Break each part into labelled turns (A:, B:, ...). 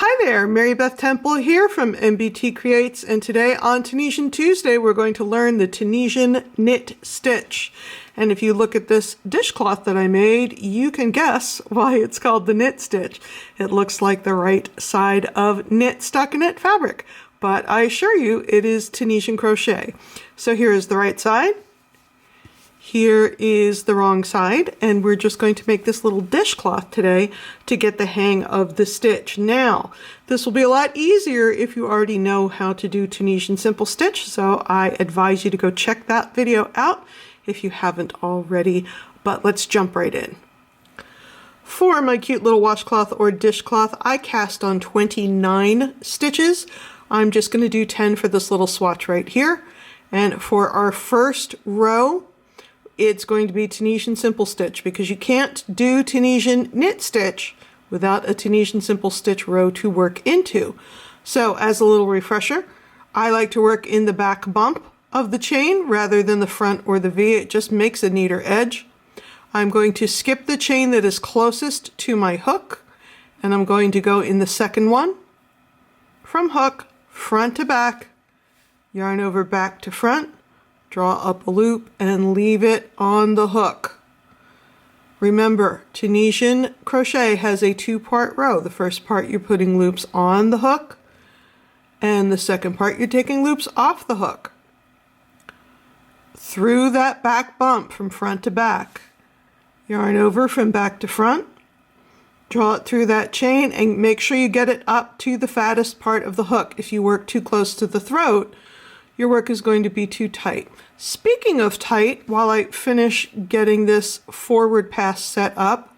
A: Hi there, Mary Beth Temple here from MBT Creates, and today on Tunisian Tuesday we're going to learn the Tunisian Knit Stitch. And if you look at this dishcloth that I made, you can guess why it's called the Knit Stitch. It looks like the right side of knit stockinette fabric, but I assure you it is Tunisian crochet. So here is the right side. Here is the wrong side, and we're just going to make this little dishcloth today to get the hang of the stitch. Now, this will be a lot easier if you already know how to do Tunisian simple stitch, so I advise you to go check that video out if you haven't already, but let's jump right in. For my cute little washcloth or dishcloth, I cast on 29 stitches. I'm just going to do 10 for this little swatch right here, and for our first row, it's going to be Tunisian simple stitch because you can't do Tunisian knit stitch without a Tunisian simple stitch row to work into. So as a little refresher, I like to work in the back bump of the chain rather than the front or the V. It just makes a neater edge. I'm going to skip the chain that is closest to my hook, and I'm going to go in the second one from hook, front to back, yarn over back to front, draw up a loop and leave it on the hook. Remember, Tunisian crochet has a two-part row. The first part you're putting loops on the hook, and the second part you're taking loops off the hook. Through that back bump from front to back, yarn over from back to front, draw it through that chain, and make sure you get it up to the fattest part of the hook. If you work too close to the throat, your work is going to be too tight. Speaking of tight, while I finish getting this forward pass set up,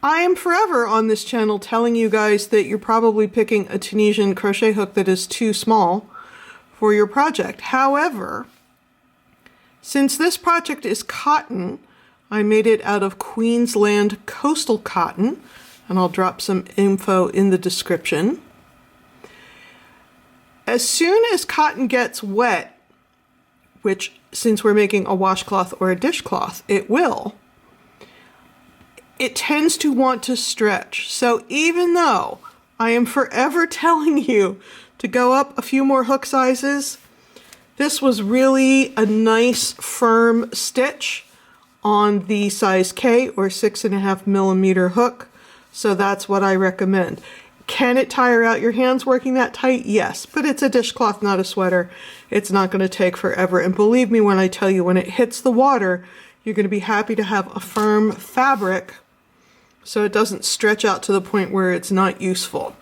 A: I am forever on this channel telling you guys that you're probably picking a Tunisian crochet hook that is too small for your project. However, since this project is cotton, I made it out of Queensland coastal cotton, and I'll drop some info in the description. As soon as cotton gets wet, which since we're making a washcloth or a dishcloth, it will, it tends to want to stretch. So even though I am forever telling you to go up a few more hook sizes, this was really a nice firm stitch on the size K or 6.5mm hook. So that's what I recommend. Can it tire out your hands working that tight? Yes, but it's a dishcloth, not a sweater. It's not going to take forever. And believe me when I tell you, when it hits the water, you're going to be happy to have a firm fabric so it doesn't stretch out to the point where it's not useful.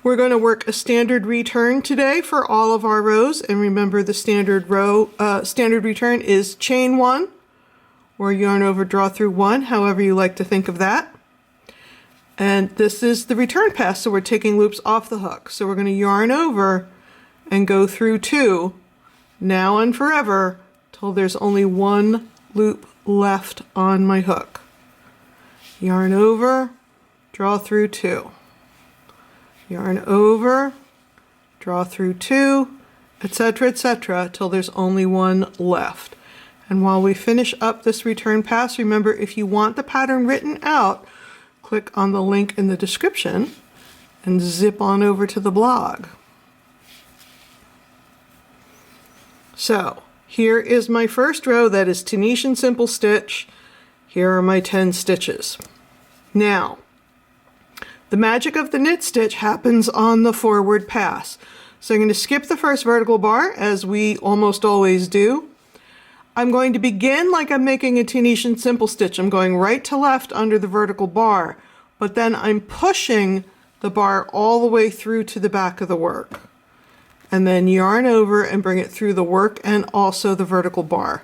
A: We're going to work a standard return today for all of our rows. And remember, the standard return is chain one or yarn over, draw through one, however you like to think of that. And this is the return pass, so we're taking loops off the hook. So we're going to yarn over and go through two, now and forever, till there's only one loop left on my hook. Yarn over, draw through two. Yarn over, draw through two, etc., till there's only one left. And while we finish up this return pass, remember, if you want the pattern written out, click on the link in the description and zip on over to the blog. So here is my first row that is Tunisian simple stitch. Here are my 10 stitches. Now, the magic of the knit stitch happens on the forward pass. So I'm going to skip the first vertical bar, as we almost always do. I'm going to begin like I'm making a Tunisian simple stitch. I'm going right to left under the vertical bar, but then I'm pushing the bar all the way through to the back of the work. And then yarn over and bring it through the work and also the vertical bar.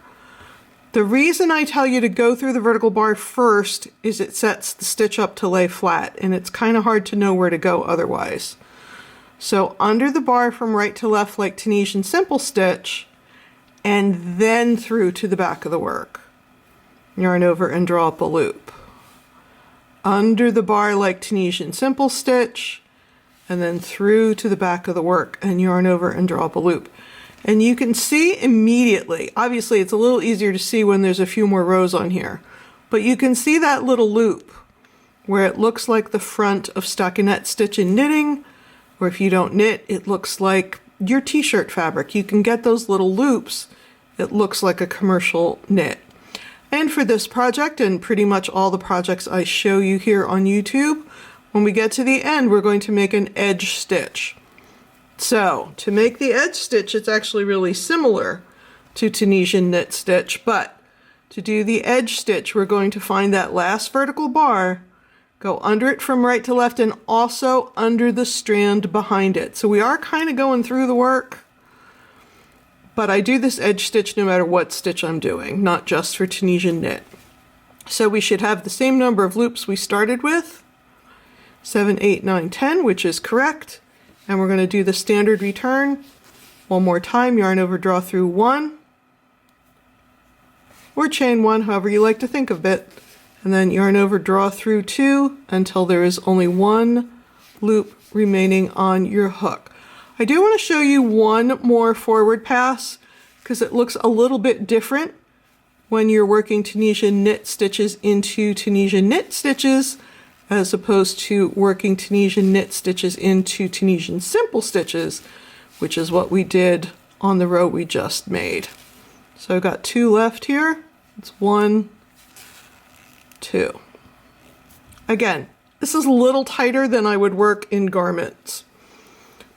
A: The reason I tell you to go through the vertical bar first is it sets the stitch up to lay flat, and it's kind of hard to know where to go otherwise. So under the bar from right to left like Tunisian simple stitch, and then through to the back of the work. Yarn over and draw up a loop. Under the bar like Tunisian simple stitch, and then through to the back of the work and yarn over and draw up a loop. And you can see immediately, obviously it's a little easier to see when there's a few more rows on here, but you can see that little loop where it looks like the front of stockinette stitch in knitting, or if you don't knit, it looks like your t-shirt fabric. You can get those little loops. It looks like a commercial knit. And for this project, and pretty much all the projects I show you here on YouTube, when we get to the end, we're going to make an edge stitch. So to make the edge stitch, it's actually really similar to Tunisian Knit Stitch, but to do the edge stitch, we're going to find that last vertical bar, go under it from right to left, and also under the strand behind it. So we are kind of going through the work, but I do this edge stitch no matter what stitch I'm doing, not just for Tunisian knit. So we should have the same number of loops we started with, 7, 8, 9, 10, which is correct. And we're going to do the standard return one more time, yarn over, draw through 1, or chain 1, however you like to think of it, and then yarn over, draw through 2 until there is only 1 loop remaining on your hook. I do want to show you one more forward pass because it looks a little bit different when you're working Tunisian knit stitches into Tunisian knit stitches as opposed to working Tunisian knit stitches into Tunisian simple stitches, which is what we did on the row we just made. So I've got 2 left here. It's 1, 2. Again, this is a little tighter than I would work in garments,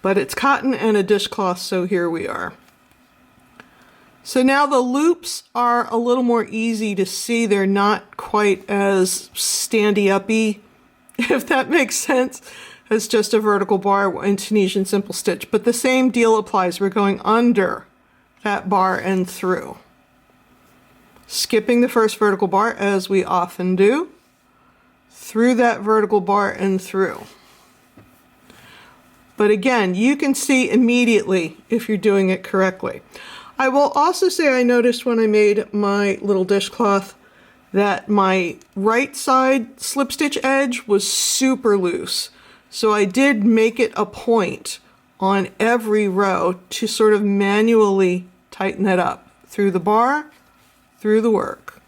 A: but it's cotton and a dishcloth, so here we are. So now the loops are a little more easy to see. They're not quite as standy-uppy, if that makes sense, as just a vertical bar in Tunisian simple stitch, but the same deal applies. We're going under that bar and through. Skipping the first vertical bar, as we often do, through that vertical bar and through. But again, you can see immediately if you're doing it correctly. I will also say I noticed when I made my little dishcloth that my right side slip stitch edge was super loose. So I did make it a point on every row to sort of manually tighten that up through the bar, through the work,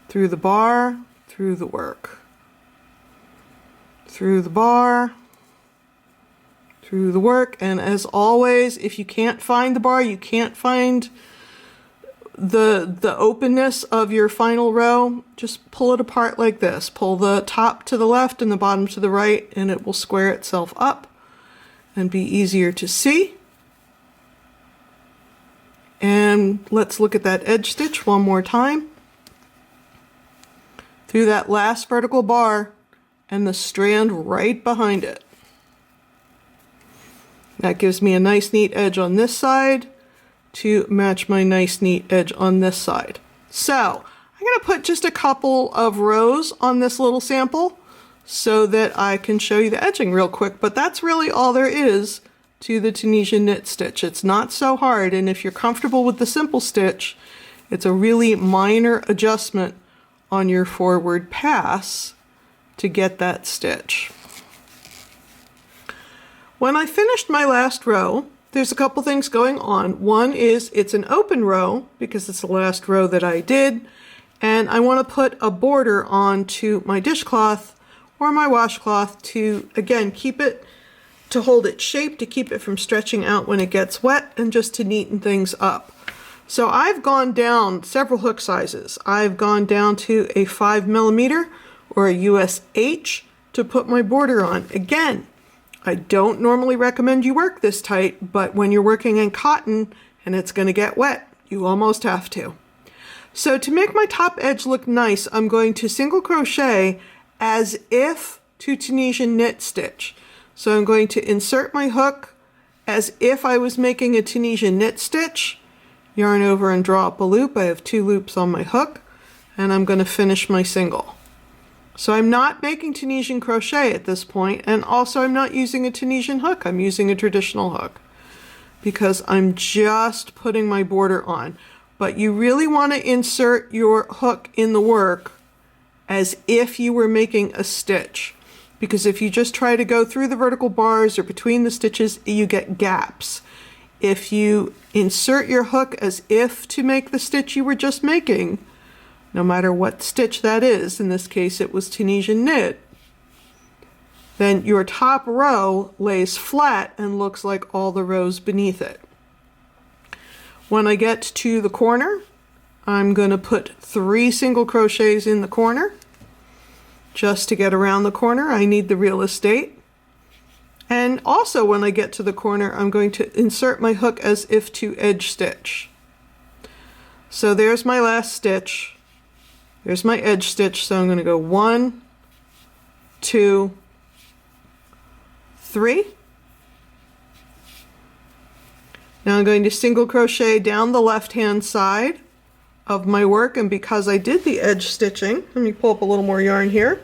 A: through the bar, through the work, through the bar, through the work. And as always, if you can't find the bar, you can't find the openness of your final row, just pull it apart like this. Pull the top to the left and the bottom to the right, and it will square itself up and be easier to see. And let's look at that edge stitch one more time. Through that last vertical bar and the strand right behind it. That gives me a nice neat edge on this side to match my nice neat edge on this side. So I'm going to put just a couple of rows on this little sample so that I can show you the edging real quick, but that's really all there is to the Tunisian knit stitch. It's not so hard, and if you're comfortable with the simple stitch, it's a really minor adjustment on your forward pass to get that stitch. When I finished my last row, there's a couple things going on. One is it's an open row because it's the last row that I did, and I want to put a border onto my dishcloth or my washcloth to, again, to hold its shape, to keep it from stretching out when it gets wet, and just to neaten things up. So I've gone down several hook sizes. I've gone down to a 5mm or a US H to put my border on. Again, I don't normally recommend you work this tight, but when you're working in cotton and it's going to get wet, you almost have to. So to make my top edge look nice, I'm going to single crochet as if to Tunisian knit stitch. So I'm going to insert my hook as if I was making a Tunisian knit stitch, yarn over and draw up a loop. I have 2 loops on my hook, and I'm going to finish my single. So I'm not making Tunisian crochet at this point, and also I'm not using a Tunisian hook. I'm using a traditional hook because I'm just putting my border on. But you really want to insert your hook in the work as if you were making a stitch, because if you just try to go through the vertical bars or between the stitches, you get gaps. If you insert your hook as if to make the stitch you were just making, no matter what stitch that is, in this case it was Tunisian knit, then your top row lays flat and looks like all the rows beneath it. When I get to the corner, I'm going to put 3 single crochets in the corner. Just to get around the corner, I need the real estate. And also when I get to the corner, I'm going to insert my hook as if to edge stitch. So there's my last stitch. There's my edge stitch. So I'm going to go 1, 2, 3. Now I'm going to single crochet down the left hand side of my work, and because I did the edge stitching, let me pull up a little more yarn here.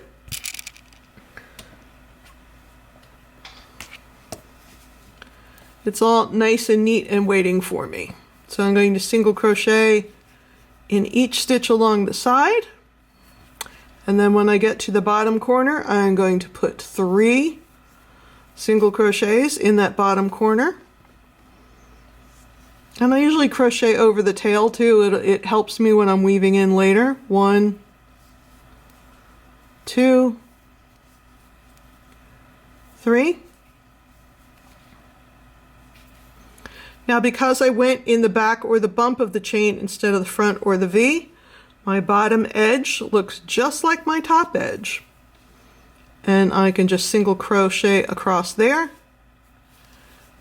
A: It's all nice and neat and waiting for me. So I'm going to single crochet in each stitch along the side, and then when I get to the bottom corner, I'm going to put 3 single crochets in that bottom corner. And I usually crochet over the tail too. It helps me when I'm weaving in later. 1, 2, 3. Now because I went in the back or the bump of the chain instead of the front or the V, my bottom edge looks just like my top edge. And I can just single crochet across there.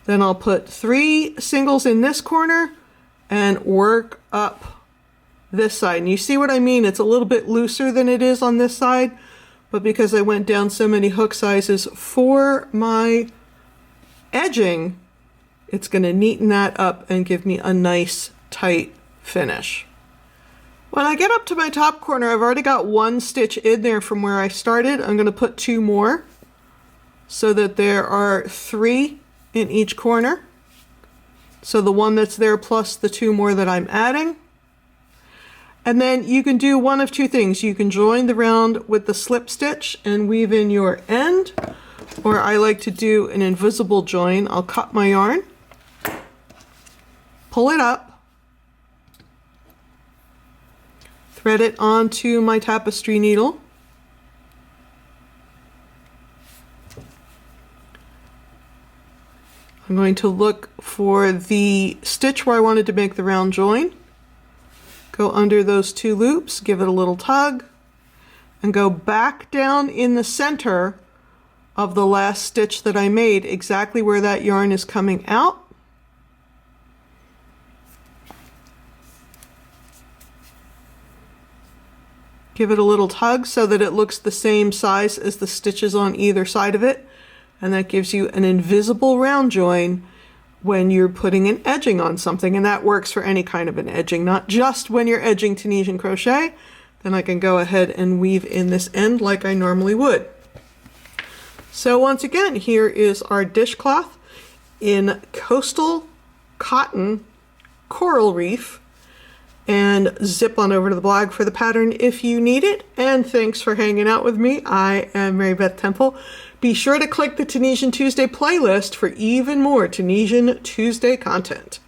A: Then I'll put 3 singles in this corner and work up this side. And you see what I mean? It's a little bit looser than it is on this side, but because I went down so many hook sizes for my edging, it's going to neaten that up and give me a nice tight finish. When I get up to my top corner, I've already got 1 stitch in there from where I started. I'm going to put 2 more so that there are 3 in each corner. So the one that's there plus the 2 more that I'm adding. And then you can do one of 2 things. You can join the round with the slip stitch and weave in your end, or I like to do an invisible join. I'll cut my yarn, pull it up, thread it onto my tapestry needle, I'm going to look for the stitch where I wanted to make the round join, go under those 2 loops, give it a little tug, and go back down in the center of the last stitch that I made, exactly where that yarn is coming out. Give it a little tug so that it looks the same size as the stitches on either side of it. And that gives you an invisible round join when you're putting an edging on something. And that works for any kind of an edging, not just when you're edging Tunisian crochet. Then I can go ahead and weave in this end like I normally would. So once again, here is our dishcloth in coastal cotton coral reef. And zip on over to the blog for the pattern if you need it. And thanks for hanging out with me. I am Mary Beth Temple. Be sure to click the Tunisian Tuesday playlist for even more Tunisian Tuesday content.